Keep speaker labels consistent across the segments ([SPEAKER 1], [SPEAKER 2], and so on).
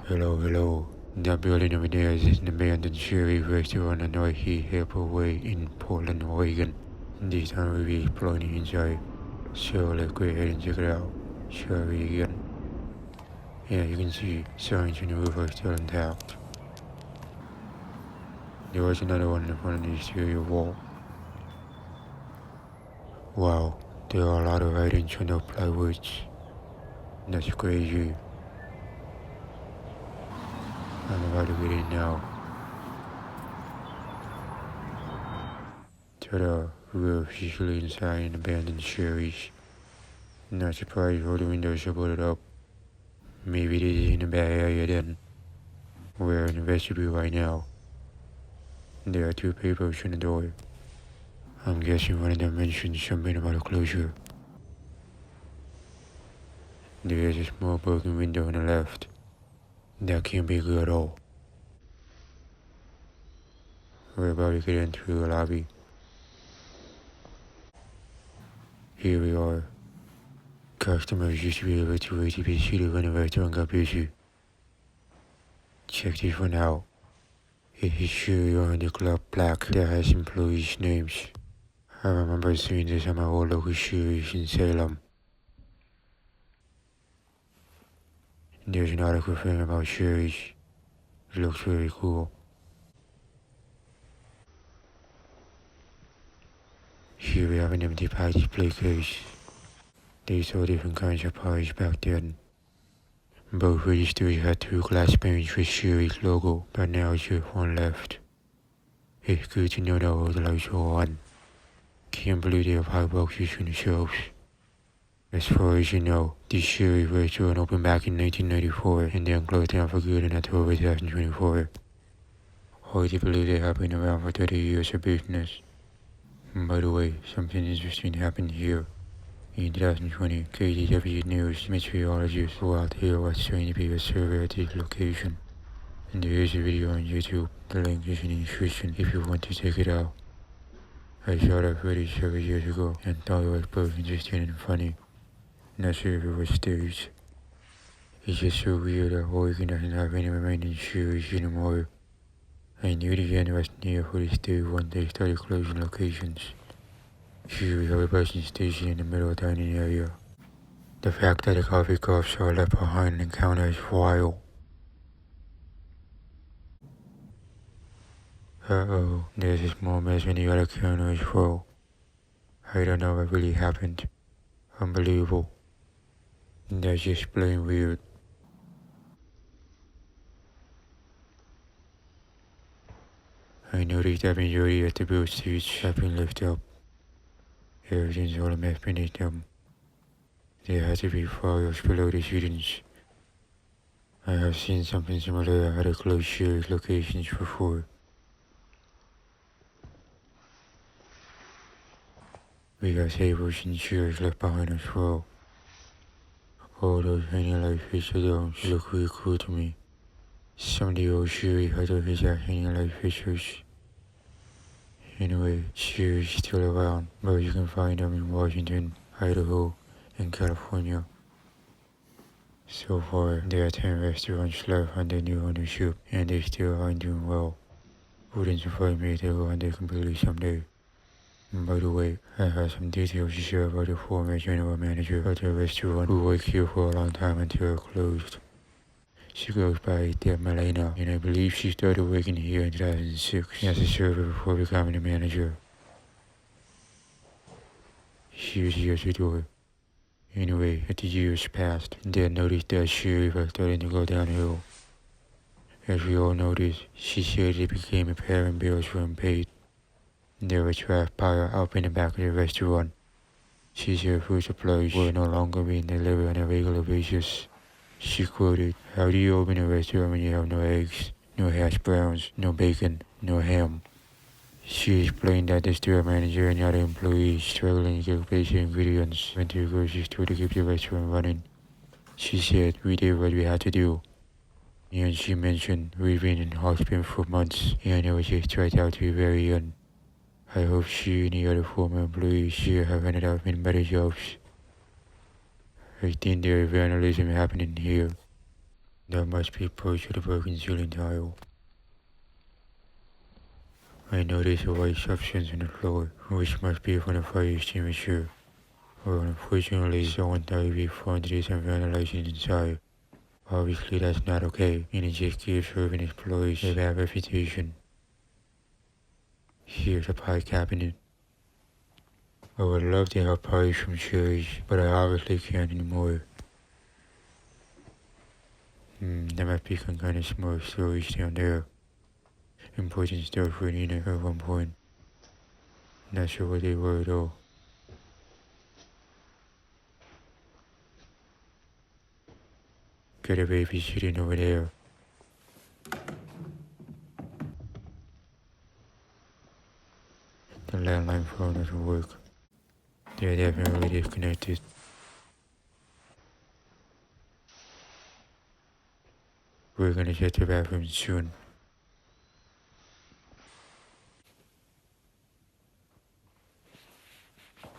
[SPEAKER 1] Hello. Deb Melina is an abandoned Shari restaurant on North Airport Way in Portland, Oregon. This time we'll be exploring inside, so let's go ahead and check it out. Shari again. Yeah, you can see signs on the roof are still intact. There was another one in front of the exterior wall. Wow, there are a lot of writings on the plywoods. That's crazy. I'm about to get in now. Ta-da, we're officially inside an abandoned Shari's. Not surprised all the windows are boarded up. Maybe this is in a bad area then. We're in the vestibule right now. There are two papers on the door. I'm guessing one of them mentions something about a closure. There is a small broken window on the left. That can't be good at all. We're about to get into the lobby. Here we are. Customers used to be able to wait to be seated when the restaurant got busy. Check this one out. It is Shari on the club plaque that has employees' names. I remember seeing this at my old local Shari's in Salem. There's an article thing about Shari's. It looks very cool. Here we have an empty pie display case. They saw different kinds of pies back then. Both registers had two glass panes with Shari's logo, but now it's just one left. It's good to know that all the lights are on. Can't believe they have high boxes on the shelves. As far as you know, this Shari restaurant opened back in 1994 and then closed down for good in October 2024. Hard to believe they have been around for 30 years of business. By the way, something interesting happened here. In 2020, KDW News meteorologists were out here was trying to be a survey at this location. And there is a video on YouTube. The link is in the description if you want to check it out. I saw that footage several years ago and thought it was both interesting and funny. Not sure if it was staged. It's just so weird that Oregon doesn't have any remaining Shari's anymore. I knew the end was near for this day when they started closing locations. Here we have a busing station in the middle dining area. The fact that the coffee cups are left behind on the counter is wild. Uh-oh, there's a small mess on the other counter as well. I don't know what really happened. Unbelievable. That's just plain weird. I noticed that majority of the boot seats have been lifted up. Everything's all a mess beneath them. There has to be files below the students. I have seen something similar at a closed Shari's locations before. We got tables and chairs left behind as well. All those hanging light fixture domes look really cool to me. Some of the old Shari had those exact hanging light fixtures. Anyway, Shari is still around, but you can find them in Washington, Idaho, and California. So far, there are 10 restaurants left under new ownership, and they still aren't doing well. Wouldn't surprise me if they go under completely someday. And by the way, I have some details to share about the former general manager of the restaurant who worked here for a long time until it closed. She goes by Deb Melina, and I believe she started working here in 2006 as a server before becoming a manager. She was here to do it. Anyway, as the years passed, Deb noticed that Shari was starting to go downhill. As we all noticed, she said it became apparent bills weren't paid. There was trash pile up in the back of the restaurant. She said food supplies were no longer being delivered on a regular basis. She quoted, "How do you open a restaurant when you have no eggs, no hash browns, no bacon, no ham?" She explained that the store manager and other employees struggling to get basic ingredients went to the grocery store to keep the restaurant running. She said, "We did what we had to do." And she mentioned, "We've been in hospital for months and it was just right out to the very end." I hope she and the other former employees here have ended up in better jobs. I think there is vandalism happening here. There must be parts of the broken ceiling tile. I notice a white substance on the floor, which must be from the fire extinguisher. Well, unfortunately, someone died before this and vandalizing inside. Obviously that's not okay, and it just gives urban employees a bad reputation. Here's a pie cabinet. I would love to have pies from Shari's, but I obviously can't anymore. There might be some kind of small storage down there. Important stuff for Nina at one point. Not sure what they were though. Got a baby sitting over there. The landline phone doesn't work. They're definitely disconnected. We're gonna check the bathroom soon.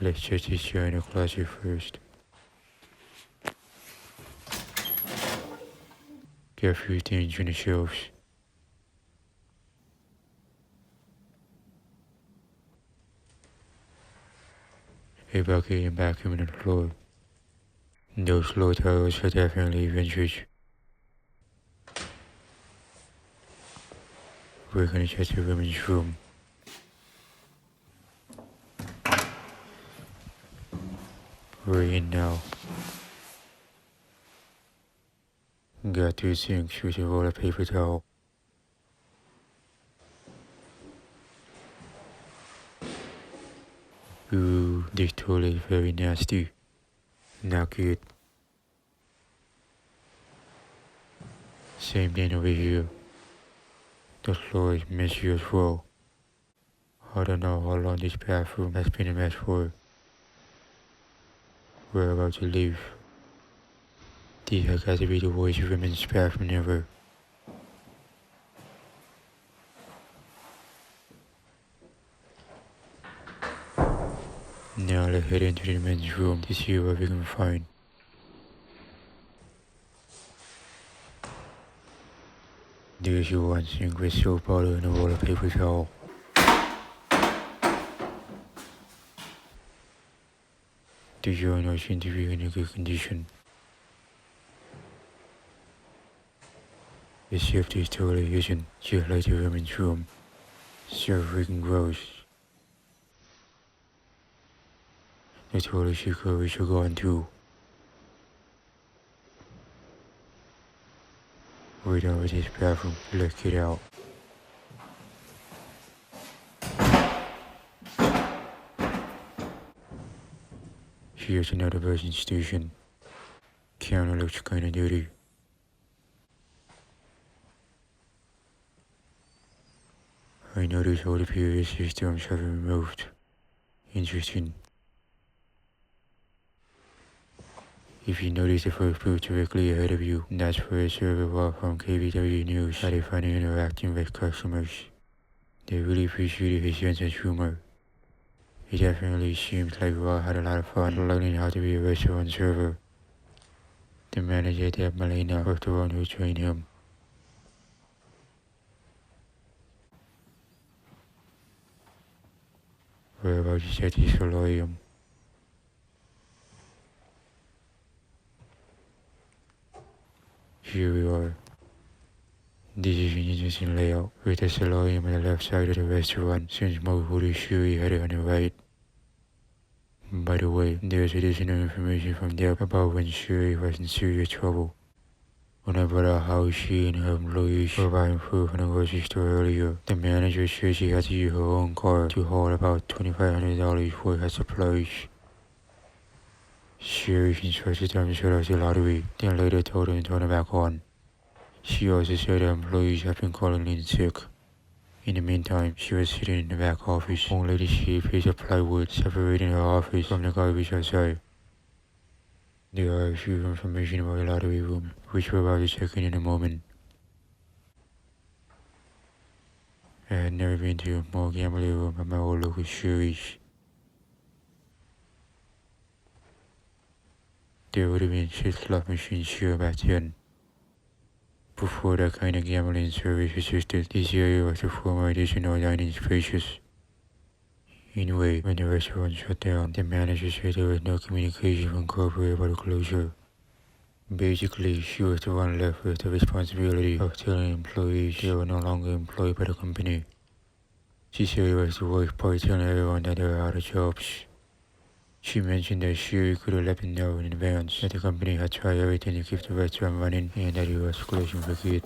[SPEAKER 1] Let's check this chair in the closet first. Get a few things on the shelves. A bucket and vacuum on the floor. Those floor tiles are definitely vintage. We're gonna check the women's room. We're in now. Got 2 sinks with a roll of paper towel. Ooh, this toilet is very nasty. Not good. Same thing over here. The floor is messy as well. I don't know how long this bathroom has been a mess for. We're about to leave. This has got to be the worst women's bathroom ever. Now let's head into the men's room to see what we can find. There's your 1 sink with soap bottle and a roll of paper towel. The urinal seems to be in a good condition. Except this toilet isn't, just like the women's room. So freaking gross. The toilet seat covers are gone too. We're done with this bathroom, let's get out. Here's another buzzing station. Counter looks kinda dirty. I noticed all the previous systems have been removed. Interesting. If you notice the first booth directly ahead of you, that's where a server bot from KBW News had a funny interacting with customers. They really appreciated his sense of humor. It definitely seems like Raw had a lot of fun learning how to be a restaurant server. The manager, Deb Melina, was the one who trained him. We're about to set this solarium. Here we are. This is an interesting layout, with the solarium on the left side of the restaurant, since most would Shari had it on the right. By the way, there's additional information from Deb about when Shari was in serious trouble. When I brought out how she and her employees were buying food from the grocery store earlier, the manager said she had to use her own car to haul about $2,500 worth of supplies. Shari instructed them to shut off the lottery, then later told them to turn it back on. She also said her employees had been calling in sick. In the meantime, she was sitting in the back office, only to see a piece of plywood separating her office from the garbage outside. There are a few information about the lottery room, which we're about to check in a moment. I had never been to a more gambling room at my old local Shari's. There would have been 6 slot machines here back then. Before that kind of gambling service existed, this area was the former additional dining spaces. Anyway, when the restaurant shut down, the manager said there was no communication from corporate about the closure. Basically, she was the one left with the responsibility of telling employees they were no longer employed by the company. She said it was the worst part, telling everyone that they were out of jobs. She mentioned that Shari could have let them know in advance that the company had tried everything to keep the restaurant running and that it was closing for good.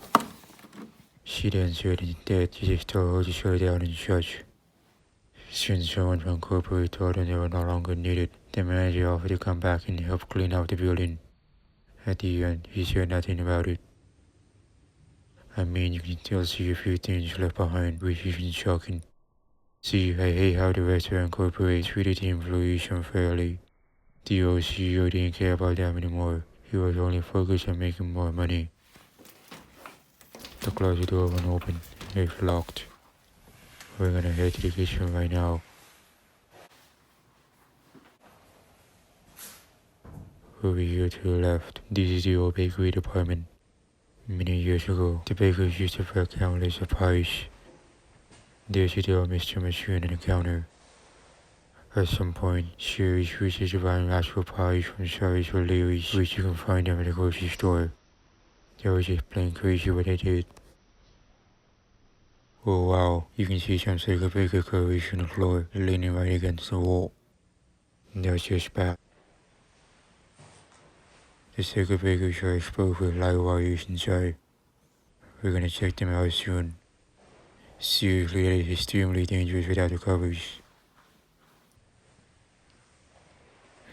[SPEAKER 1] She then said instead she just told her to shut it down and such. Since someone from corporate told them they were no longer needed, the manager offered to come back and help clean out the building. At the end, he said nothing about it. I mean, you can still see a few things left behind, which isn't shocking. See, I hate how the restaurant corporate treated the employees unfairly. The old CEO didn't care about them anymore. He was only focused on making more money. The closet door went open. It's locked. We're gonna head to the kitchen right now. Over here to the left, this is the old bakery department. Many years ago, the bakers used to bake countless of pies. There's a door mixture machine on the counter. At some point, Shari switches to buying actual pies from Shari's or Larry's, which you can find them at the grocery store. They were just plain crazy what they did. Oh wow, you can see some circuit breaker coverage on the floor, leaning right against the wall. That's just bad. The circuit breakers are exposed with live wires inside. We're gonna check them out soon. Seriously, that is extremely dangerous without the covers.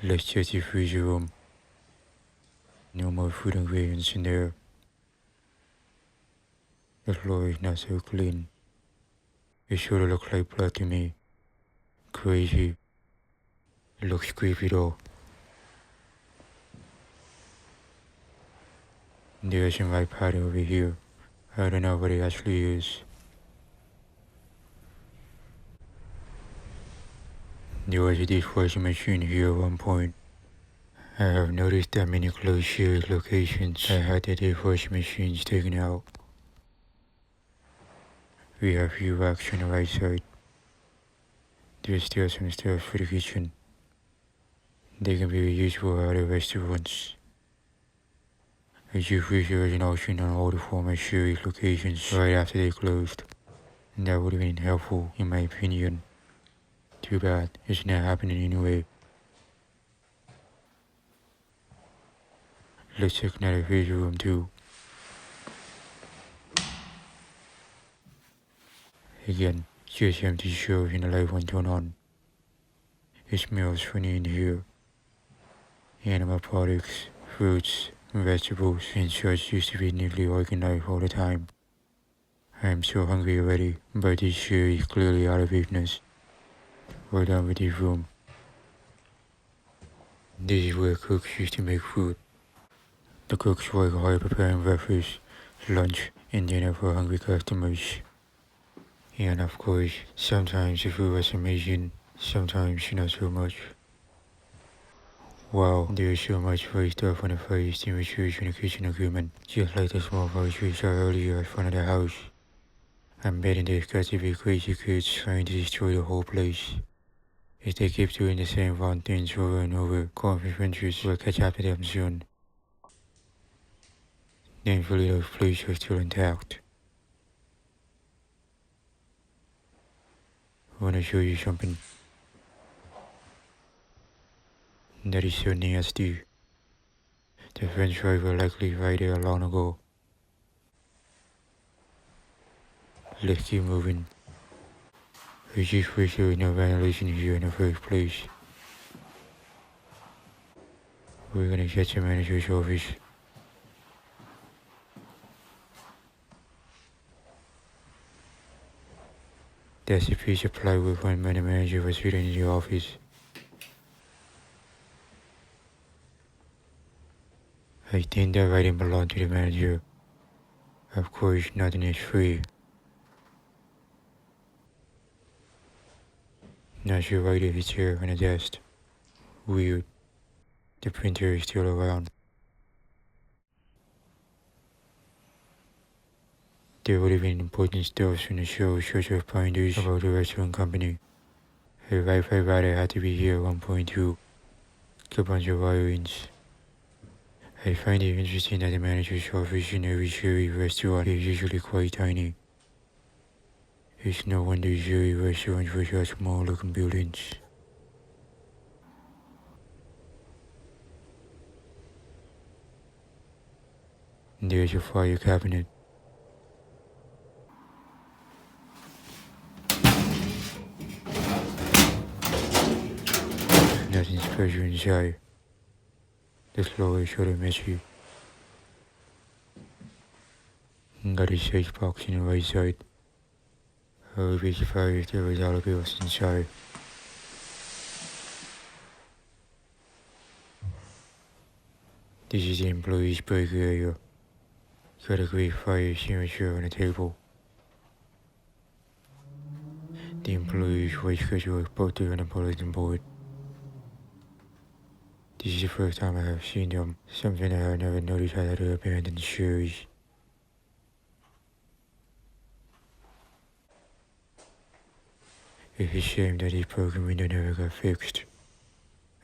[SPEAKER 1] Let's check the freezer room. No more food ingredients in there. The floor is not so clean. It sorta looks like blood to me. Crazy. It looks creepy though. There's some white powder over here. I don't know what it actually is. There was a dishwashing machine here at one point. I have noticed that many close shared locations have had their dishwashing machines taken out. We have few racks on the right side. There's still some stuff for the kitchen. They can be reused for other restaurants. A deep freezer is an option on all the former Shari's locations right after they closed. And that would have been helpful in my opinion. Too bad, it's not happening anyway. Let's check another freezer room too. Again, just empty shelves and the light won't turn on. It smells funny in here. Animal products, fruits, vegetables, and such used to be neatly organized all the time. I am so hungry already, but this year is clearly out of business. We're done with this room. This is where cooks used to make food. The cooks work hard preparing breakfast, lunch, and dinner for hungry customers. And of course, sometimes the food was amazing, sometimes not so much. Wow, there is so much free stuff on the fire extinguishers in the kitchen equipment, just like the small house we saw earlier at front of the house. I'm betting there's got to be crazy kids trying to destroy the whole place. If they keep doing the same wrong things over and over, consequences will catch up to them soon. Thankfully those places are still intact. I wanna show you something. That is so nasty. The french fries were likely right there long ago. Let's keep moving. We just wish there was no ventilation here in the first place. We're gonna check the manager's office. That's a piece of plywood when the manager was sitting in the office. I think that writing belonged to the manager. Of course, nothing is free. Not sure why there's a chair on the desk. Weird. The printer is still around. There would have been important stuff in the show, such as pointers about the restaurant company. Her Wi-Fi router had to be here at 1.2. A bunch of wirings. I find it interesting that the manager's office in every Shari restaurant is usually quite tiny. It's no wonder Shari restaurants were such small looking buildings. There's a fire cabinet. Nothing special inside. The floor is sort of messy. Got a safe box on the right side. I would be surprised if there was dollar bills inside. This is the employees' break area. Got a great fire extinguisher on the table. The employees' wage schedule is posted on a bulletin board. This is the first time I have seen them, something I have never noticed at other abandoned Sharis. It's a shame that this broken window never got fixed.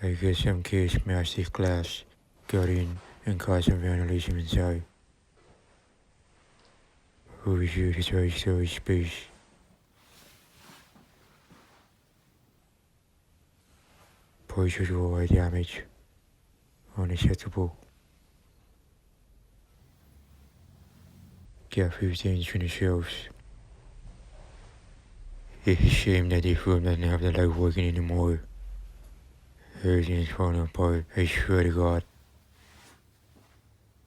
[SPEAKER 1] I guess some kids smashed this glass, got in, and caused some vandalism inside. Over here is our storage space. Portions were damaged. Unacceptable. Got food stains on the shelves. It's a shame that this room doesn't have the light working anymore. Everything is falling apart, I swear to God.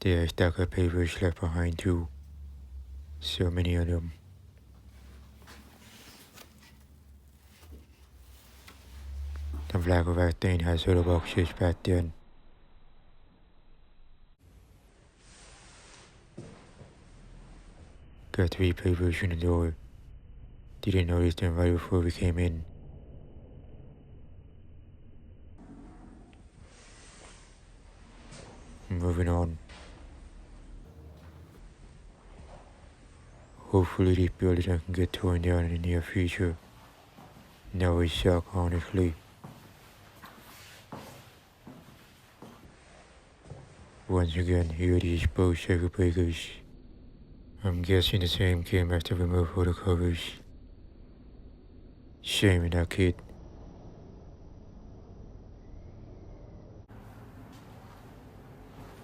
[SPEAKER 1] There are stacks of papers left behind too. So many of them. The black of our stain has other boxes back then. Got 3 papers on the door. Didn't notice them right before we came in. Moving on. Hopefully this building can get torn down in the near future. Now we suck, honestly. Once again, here are the exposed circuit breakers. I'm guessing the same came after we removed all the covers. Shame on that kid.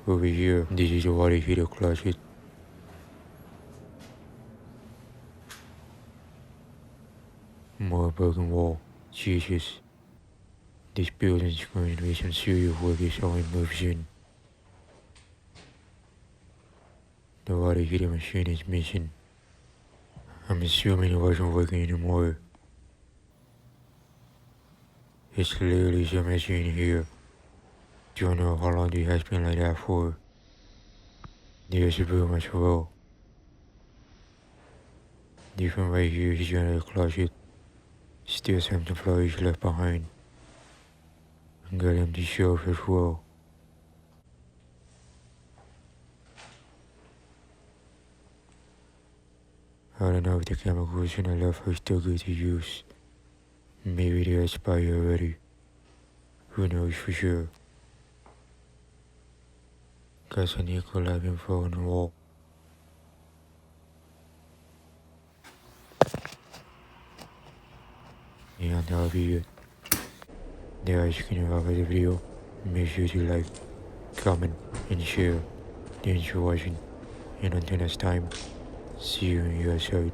[SPEAKER 1] Over here, this is the water heater closet. More broken wall. Jesus. This building's going to be some serious work if someone moves in. The water heater machine is missing. I'm assuming it wasn't working anymore. It's literally so messy in here. Don't know how long this has been like that for. There's a broom as well. This one right here is another closet. Still some floors left behind. And got empty shelves as well. I don't know if the chemicals in the left are still good to use. Maybe they're expired already. Who knows for sure. Got some nickel lab info on the wall. And that'll be it. There is going to have the video. Make sure to like, comment, and share. Thanks for watching. And until next time, see you on your side.